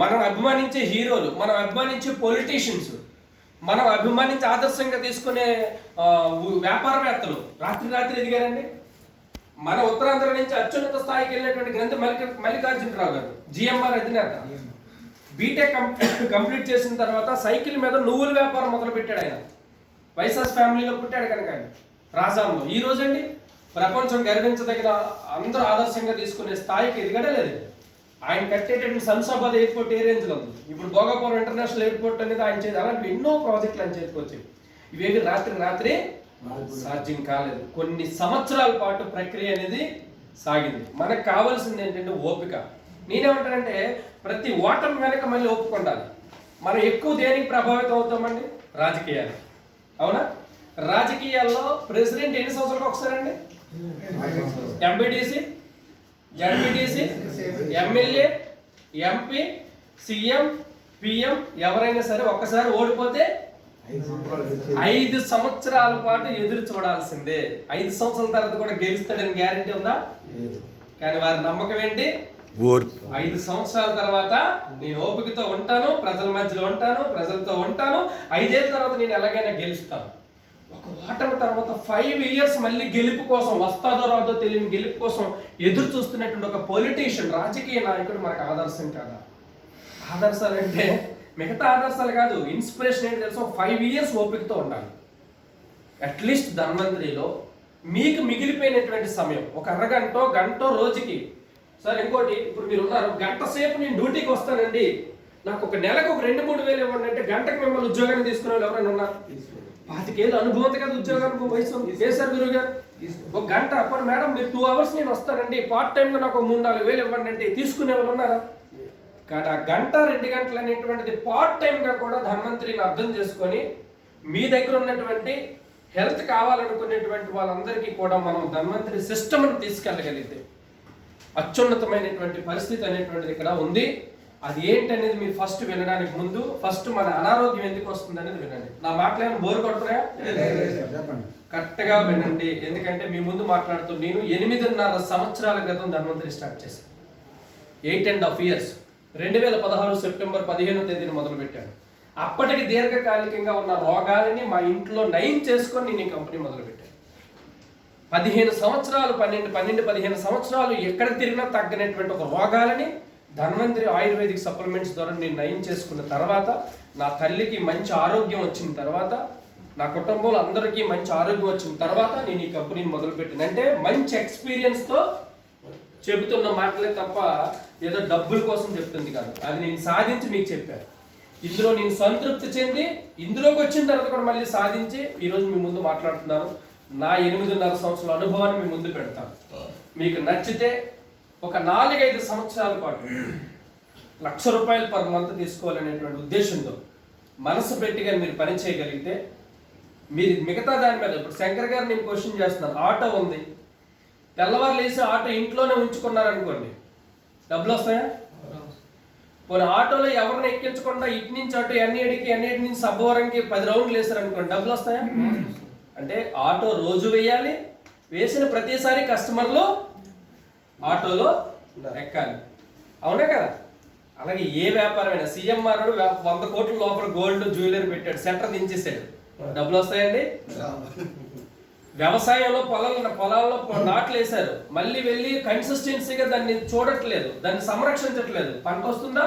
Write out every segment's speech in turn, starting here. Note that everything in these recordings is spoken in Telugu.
మనం అభిమానించే హీరోలు, మనం అభిమానించే పొలిటీషియన్స్, మనం అభిమానించి ఆదర్శంగా తీసుకునే వ్యాపారవేత్తలు రాత్రి ఎదిగారండి. మన ఉత్తరాంధ్ర నుంచి అత్యున్నత స్థాయికి వెళ్ళినటువంటి గ్రంథి మల్లికార్జునరావు గారు, జిఎంఆర్ అధినేత, బీటెక్ కంప్లీట్ చేసిన తర్వాత సైకిల్ మీద నువ్వుల వ్యాపారం మొదలు పెట్టాడు. ఆయన వైఎస్ఆర్ ఫ్యామిలీలో పుట్టాడు కనుక ఆయన రాజాంలో. ఈ రోజండి ప్రపంచం గర్వించదగిన అందరూ ఆదర్శంగా తీసుకునే స్థాయికి ఎదిగడే లేదు. ఆయన కట్టేటటువంటి శంషాబాద్ ఎయిర్పోర్ట్ ఏ రేంజ్లో ఉంది. ఇప్పుడు భోగాపురం ఇంటర్నేషనల్ ఎయిర్పోర్ట్ అనేది ఆయన చేసి అలాంటి ఎన్నో ప్రాజెక్టులు ఆయన చేతికొచ్చాయి. ఇవేవి రాత్రి సాధ్యం కాలేదు. కొన్ని సంవత్సరాల పాటు ప్రక్రియ అనేది సాగింది. మనకు కావాల్సింది ఏంటంటే ఓపిక. నేనేమంటానంటే ప్రతి ఓటమి వెనక మళ్ళీ ఒప్పుకుండాలి. మనం ఎక్కువ దేనికి ప్రభావితం అవుతామండి? రాజకీయాలు. అవునా? రాజకీయాల్లో ప్రెసిడెంట్ ఎన్ని సంవత్సరాలకు ఒకసారండి? MPTC, ZPTC, MLA, MP, CM, PM ఎవరైనా సరే ఒక్కసారి ఓడిపోతే 5 సంవత్సరాల పాటు ఎదురు చూడాల్సిందే. 5 సంవత్సరాల తర్వాత కూడా గెలుస్తాడని గ్యారెంటీ ఉందా? కానీ వారి నమ్మకం ఏంటి? 5 సంవత్సరాల తర్వాత నేను ఓపికతో ఉంటాను, ప్రజల మధ్యలో ఉంటాను, ప్రజలతో ఉంటాను, 5 ఏళ్ళ తర్వాత నేను ఎలాగైనా గెలుస్తాను. ఒక ఓటమి తర్వాత 5 ఇయర్స్ మళ్ళీ గెలుపు కోసం, వస్తాదో రాదో తెలియని గెలుపు కోసం ఎదురు చూస్తున్నటువంటి ఒక పొలిటీషియన్, రాజకీయ నాయకుడు మనకు ఆదర్శం కాదా? ఆదర్శాలు అంటే మిగతా ఆదర్శాలు కాదు, ఇన్స్పిరేషన్ ఏంటి తెలుసు? 5 ఇయర్స్ ఓపికతో ఉండాలి. అట్లీస్ట్ ధన్వంతరిలో మీకు మిగిలిపోయినటువంటి సమయం ఒక గంట రోజుకి. సార్ ఇంకోటి, ఇప్పుడు మీరు ఉన్నారు, గంట సేపు నేను డ్యూటీకి వస్తానండి, నాకు ఒక నెలకు ఒక 2-3 వేలు ఇవ్వండి అంటే గంటకు మిమ్మల్ని ఉద్యోగాన్ని తీసుకునే వాళ్ళు ఎవరైనా ఉన్నారు? 25 ఏళ్ళు అనుభవం కదా ఉద్యోగానికి వయసు. చేశారు గురువు గారు. ఒక గంట అప్పుడు మేడం మీరు 2 అవర్స్ నేను వస్తానండి, పార్ట్ టైంగా నాకు 3-4 వేలు ఇవ్వండి అంటే తీసుకునే వాళ్ళు ఉన్నారా? కానీ ఆ గంట 2 గంటలు అనేటువంటిది పార్ట్ టైంగా కూడా ధన్వంతరిని అర్థం చేసుకొని మీ దగ్గర ఉన్నటువంటి హెల్త్ కావాలనుకునేటువంటి వాళ్ళందరికీ కూడా మనం ధన్వంతరి సిస్టమ్ని తీసుకెళ్ళగలిగితే అత్యున్నతమైనటువంటి పరిస్థితి అనేటువంటిది ఇక్కడ ఉంది. అది ఏంటనేది మీరు ఫస్ట్ వినడానికి ముందు ఫస్ట్ మన అనారోగ్యం ఎందుకు వస్తుంది అనేది వినండి. నా మాటలేమో బోరు కొడుతున్నాయా? కరెక్ట్గా వినండి. ఎందుకంటే మీ ముందు మాట్లాడుతూ నేను 8.5 సంవత్సరాల క్రితం ధన్వంతరి స్టార్ట్ చేశాను. 8.5 years. 2016 సెప్టెంబర్ 15వ తేదీన మొదలు పెట్టాను. అప్పటికి దీర్ఘకాలికంగా ఉన్న రోగాలని మా ఇంట్లో నయం చేసుకొని నేను ఈ కంపెనీ మొదలు పెట్టాను. 15 సంవత్సరాలు 15 సంవత్సరాలు ఎక్కడ తిరిగినా తగ్గనటువంటి ఒక రోగాలని ధన్వంతరి ఆయుర్వేదిక్ సప్లిమెంట్స్ ద్వారా నేను నయం చేసుకున్న తర్వాత, నా తల్లికి మంచి ఆరోగ్యం వచ్చిన తర్వాత, నా కుటుంబంలో అందరికీ మంచి ఆరోగ్యం వచ్చిన తర్వాత నేను ఈ కంపెనీని మొదలుపెట్టాను. అంటే మంచి ఎక్స్పీరియన్స్తో చెబుతున్న మాటలే తప్ప ఏదో డబ్బుల కోసం చెప్తుంది కాదు. అది నేను సాధించి మీకు చెప్పాను. ఇందులో నేను సంతృప్తి చెంది ఇందులోకి వచ్చిన తర్వాత కూడా మళ్ళీ సాధించి ఈరోజు మీ ముందు మాట్లాడుతున్నాను. నా 8.5 సంవత్సరాల అనుభవాన్ని మీ ముందు పెడతాను. మీకు నచ్చితే ఒక 4-5 సంవత్సరాల పాటు ₹1,00,000 పర్ మంత్ తీసుకోవాలనేటువంటి ఉద్దేశంతో మనసు పెట్టిగా మీరు పని చేయగలిగితే మీరు మిగతా దాని మీద, ఇప్పుడు శంకర్ గారు నేను క్వశ్చన్ చేస్తున్నాను, ఆటో ఉంది, తెల్లవారు లేసి ఆటో ఇంట్లోనే ఉంచుకున్నారనుకోండి, డబ్బులు వస్తాయా? పోనీ ఆటోలో ఎవరిని ఎక్కించకుండా ఇటు నుంచి అటు ఎన్ఏడికి నుంచి సబ్బవరంకి 10 రౌండ్లు వేసారనుకోండి, డబ్బులు వస్తాయా? అంటే ఆటో రోజు వేయాలి, వేసిన ప్రతిసారి కస్టమర్లు ఆటోలో ఎక్కాలి. అవునా కదా? అలాగే ఏ వ్యాపారమైనా, సీఎంఆర్ 100 కోట్ల లోపల గోల్డ్ జ్యువెలరీ పెట్టాడు, సెంటర్ దించేసాడు, డబ్బులు వస్తాయండి? వ్యవసాయంలో పొలాల్లో నాట్లు వేశారు, మళ్ళీ వెళ్ళి కన్సిస్టెన్సీగా దాన్ని చూడట్లేదు, దాన్ని సంరక్షించట్లేదు, పంట వస్తుందా?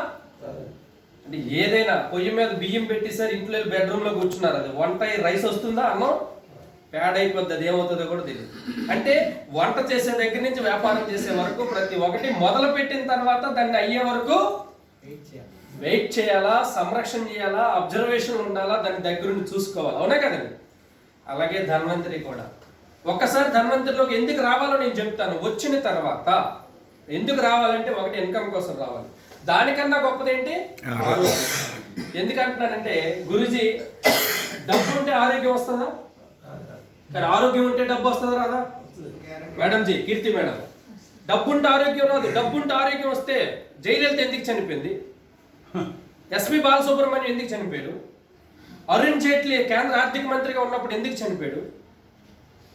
అంటే ఏదైనా పొయ్యి మీద బియ్యం పెట్టేసారు, ఇంట్లో బెడ్రూమ్ లో కూర్చున్నారు, అది వంట రైస్ వస్తుందా? అన్నం ప్యాడ్ అయిపోద్ది, అది ఏమవుతుందో కూడా తెలియదు. అంటే వంట చేసే దగ్గర నుంచి వ్యాపారం చేసే వరకు ప్రతి ఒక్కటి మొదలు పెట్టిన తర్వాత దాన్ని అయ్యే వరకు వెయిట్ చేయాలా, సంరక్షణ చేయాలా, అబ్జర్వేషన్ ఉండాలా, దాని దగ్గరుండి చూసుకోవాలి. అవునా కదండి? అలాగే ధన్వంతరి కూడా ఒక్కసారి ధన్వంతరిలోకి ఎందుకు రావాలో నేను చెప్తాను. వచ్చిన తర్వాత ఎందుకు రావాలంటే, ఒకటి ఇన్కమ్ కోసం రావాలి. దానికన్నా గొప్పదేంటి? ఎందుకంటున్నానంటే, గురుజీ డబ్బు ఉంటే ఆరోగ్యం వస్తుందా? కానీ ఆరోగ్యం ఉంటే డబ్బు వస్తుందా రాదా? మేడం జీ, కీర్తి మేడం, డబ్బు ఉంటే ఆరోగ్యం రాదు. డబ్బు ఉంటే ఆరోగ్యం వస్తే జయలలిత ఎందుకు చనిపోయింది? ఎస్పి బాలసుబ్రహ్మణ్యం ఎందుకు చనిపోయాడు? అరుణ్ జైట్లీ కేంద్ర ఆర్థిక మంత్రిగా ఉన్నప్పుడు ఎందుకు చనిపోయాడు?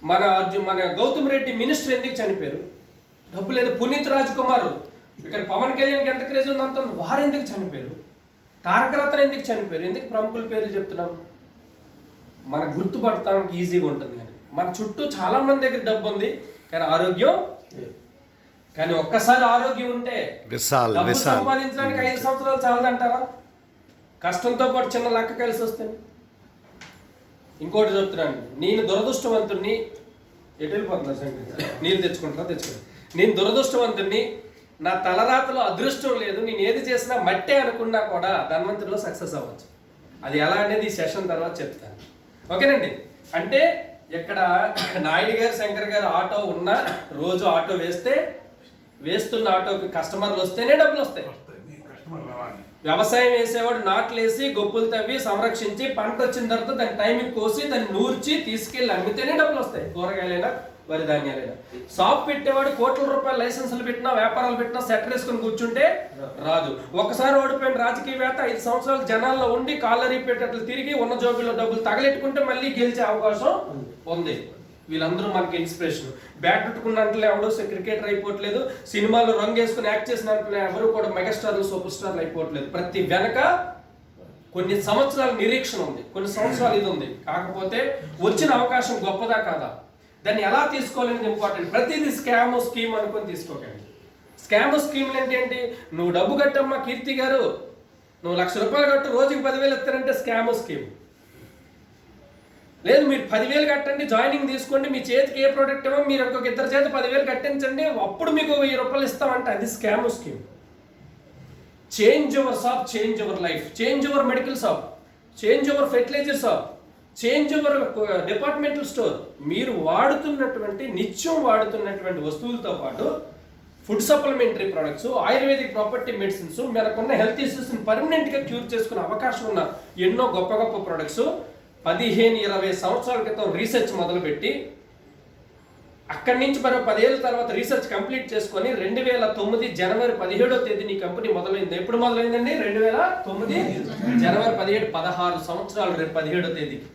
మన గౌతమ్ రెడ్డి మినిస్టర్ ఎందుకు చనిపోయారు? డబ్బు లేదు. పునీత్ రాజ్ కుమార్ ఇక్కడ పవన్ కళ్యాణ్కి ఎంత క్రేజ్ ఉంది అంత వారు ఎందుకు చనిపోయారు, తారక రత్న ఎందుకు చనిపోయారు, ఎందుకు ప్రముఖుల పేర్లు చెప్తున్నాం? మనకు గుర్తుపడటానికి ఈజీగా ఉంటుంది. కానీ మన చుట్టూ చాలా మంది దగ్గర డబ్బు ఉంది కానీ ఆరోగ్యం, కానీ ఒక్కసారి ఆరోగ్యం ఉంటే సంపాదించడానికి 5 సంవత్సరాలు చాలదంటారా? కష్టంతో పాటు చిన్న లెక్క కలిసి వస్తుంది. ఇంకోటి చెప్తున్నాను, నేను దురదృష్టవంతుడిని, ఎటు వెళ్ళిపోతున్నా సంగతి, నీళ్ళు తెచ్చుకుంటా. నేను దురదృష్టవంతుడిని, నా తలరాతలో అదృష్టం లేదు, నేను ఏది చేసినా మట్టే అనుకున్నా కూడా ధన్వంతుడిలో సక్సెస్ అవ్వచ్చు. అది ఎలా అనేది ఈ సెషన్ తర్వాత చెప్తాను. ఓకేనండి. అంటే ఇక్కడ నాయుడు గారు శంకర్ గారు ఆటో ఉన్న రోజు ఆటో వేస్తున్న ఆటోకి కస్టమర్లు వస్తేనే డబ్బులు వస్తాయి. వ్యవసాయం వేసేవాడు నాట్లు వేసి గొప్పలు తవ్వి సంరక్షించి పంట వచ్చిన తర్వాత దాని టైంకి కోసి దాన్ని నూర్చి తీసుకెళ్ళి అమ్మితేనే డబ్బులు వస్తాయి, కూరగాయలైనా వరి ధాన్యాలైనా. షాప్ పెట్టేవాడు కోట్ల రూపాయల లైసెన్సులు పెట్టినా వ్యాపారాలు పెట్టినా సెటర్ వేసుకుని కూర్చుంటే రాదు. ఒకసారి ఓడిపోయిన రాజకీయవేత్త 5 సంవత్సరాలు జనాల్లో ఉండి కాలరీ పెట్టేట్లు తిరిగి ఉన్న జోబీలో డబ్బులు తగలెట్టుకుంటే మళ్ళీ గెలిచే అవకాశం ఉంది. వీళ్ళందరూ మనకి ఇన్స్పిరేషన్. బ్యాట్ పెట్టుకున్నట్లు ఎవడో క్రికెటర్ అయిపోవట్లేదు, సినిమాలో రంగు వేసుకుని యాక్ట్ చేసినట్లు ఎవరు కూడా మెగాస్టార్లు సూపర్ స్టార్లు అయిపోవట్లేదు. ప్రతి వెనక కొన్ని సంవత్సరాల నిరీక్షణ ఉంది, కొన్ని సంవత్సరాలు ఇది ఉంది. కాకపోతే వచ్చిన అవకాశం గొప్పదా కాదా, దాన్ని ఎలా తీసుకోవాలనేది ఇంపార్టెంట్. ప్రతిదీ స్కీమ్ అనుకొని తీసుకోకండి. స్కీమ్లు అంటే ఏంటి? నువ్వు డబ్బు కట్టమ్మా కీర్తి గారు, నువ్వు 1,00,000 రూపాయలు కట్టు, రోజుకి 10,000 ఇస్తారంటే స్కీమ్. లేదు, మీరు 10,000 కట్టండి, జాయినింగ్ తీసుకోండి, మీ చేతికి ఏ ప్రోడక్ట్ ఇవ్వమో మీరు ఇంకొక 2 చేతి 10,000 కట్టించండి, అప్పుడు మీకు 1,000 రూపాయలు ఇస్తామంటే అది scheme. Change your shop, change your life, change your medical shop, change your fertiliser shop, change your departmental store. మీరు నిత్యం వాడుతున్నటువంటి వస్తువులతో పాటు food supplementary products, Ayurvedic property medicines, మనకున్న హెల్త్ ఇష్యూస్ని పర్మనెంట్గా క్యూర్ చేసుకునే అవకాశం ఉన్న ఎన్నో గొప్ప గొప్ప ప్రొడక్ట్స్ 15-20 సంవత్సరాల క్రితం రీసెర్చ్ మొదలుపెట్టి అక్కడి నుంచి మరో 10 ఏళ్ళ తర్వాత రీసెర్చ్ కంప్లీట్ చేసుకొని 2009 జనవరి 17వ తేదీని ఈ కంపెనీ మొదలైంది. ఎప్పుడు మొదలైందండి? 2009 జనవరి 17, 16 సంవత్సరాలు. రేపు 17వ తేదీకి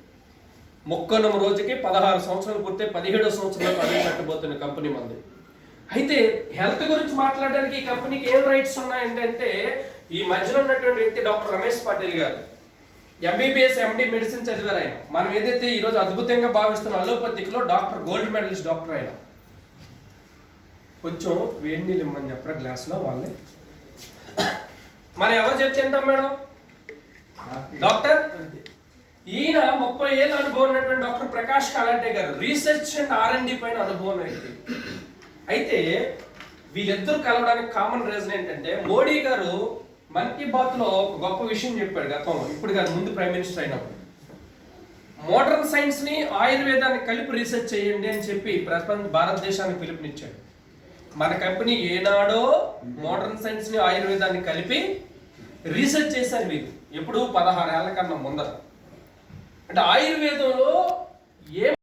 మొక్కనం రోజుకి 16 సంవత్సరాలు పూర్తి, 17వ సంవత్సరంలో అడుగు పెట్టబోతున్న కంపెనీ మంది. అయితే హెల్త్ గురించి మాట్లాడడానికి ఈ కంపెనీకి ఏం రైట్స్ ఉన్నాయంటే, ఈ మధ్యలో ఉన్నటువంటి వ్యక్తి డాక్టర్ రమేష్ పాటిల్ గారు MBBS MD మెడిసిన్ చదివారు. ఆయన మనం ఏదైతే ఈరోజు అద్భుతంగా భావిస్తున్న అలోపతిక్లో డాక్టర్, గోల్డ్ మెడలిస్ట్ డాక్టర్. ఆయన కొంచెం వేడి నీళ్ళు ఇమ్మని చెప్పరా గ్లాస్లో వాళ్ళే. మనం ఎవరు చెప్తాం మేడం? డాక్టర్. ఈయన 30 ఏళ్ళ అనుభవం ఉన్నటువంటి డాక్టర్ ప్రకాష్ కాలాటే గారు, రీసెర్చ్ అండ్ R&D పైన అనుభవం వ్యక్తి. అయితే వీళ్ళిద్దరూ కలవడానికి కామన్ రీజన్ ఏంటంటే, మోడీ గారు మన్ కీ బాత్ లో ఒక గొప్ప విషయం చెప్పాడు గతంలో, ఇప్పుడు కాదు ముందు ప్రైమ్ మినిస్టర్ అయినప్పుడు. మోడర్న్ సైన్స్ ని ఆయుర్వేదాన్ని కలిపి రీసెర్చ్ చేయండి అని చెప్పి భారతదేశానికి పిలుపునిచ్చాడు. మన కంపెనీ ఏనాడో మోడర్న్ సైన్స్ ని ఆయుర్వేదాన్ని కలిపి రీసెర్చ్ చేశారు వీళ్ళు. ఎప్పుడు 16 ఏళ్ల కన్నా ముందర. అంటే ఆయుర్వేదంలో ఏ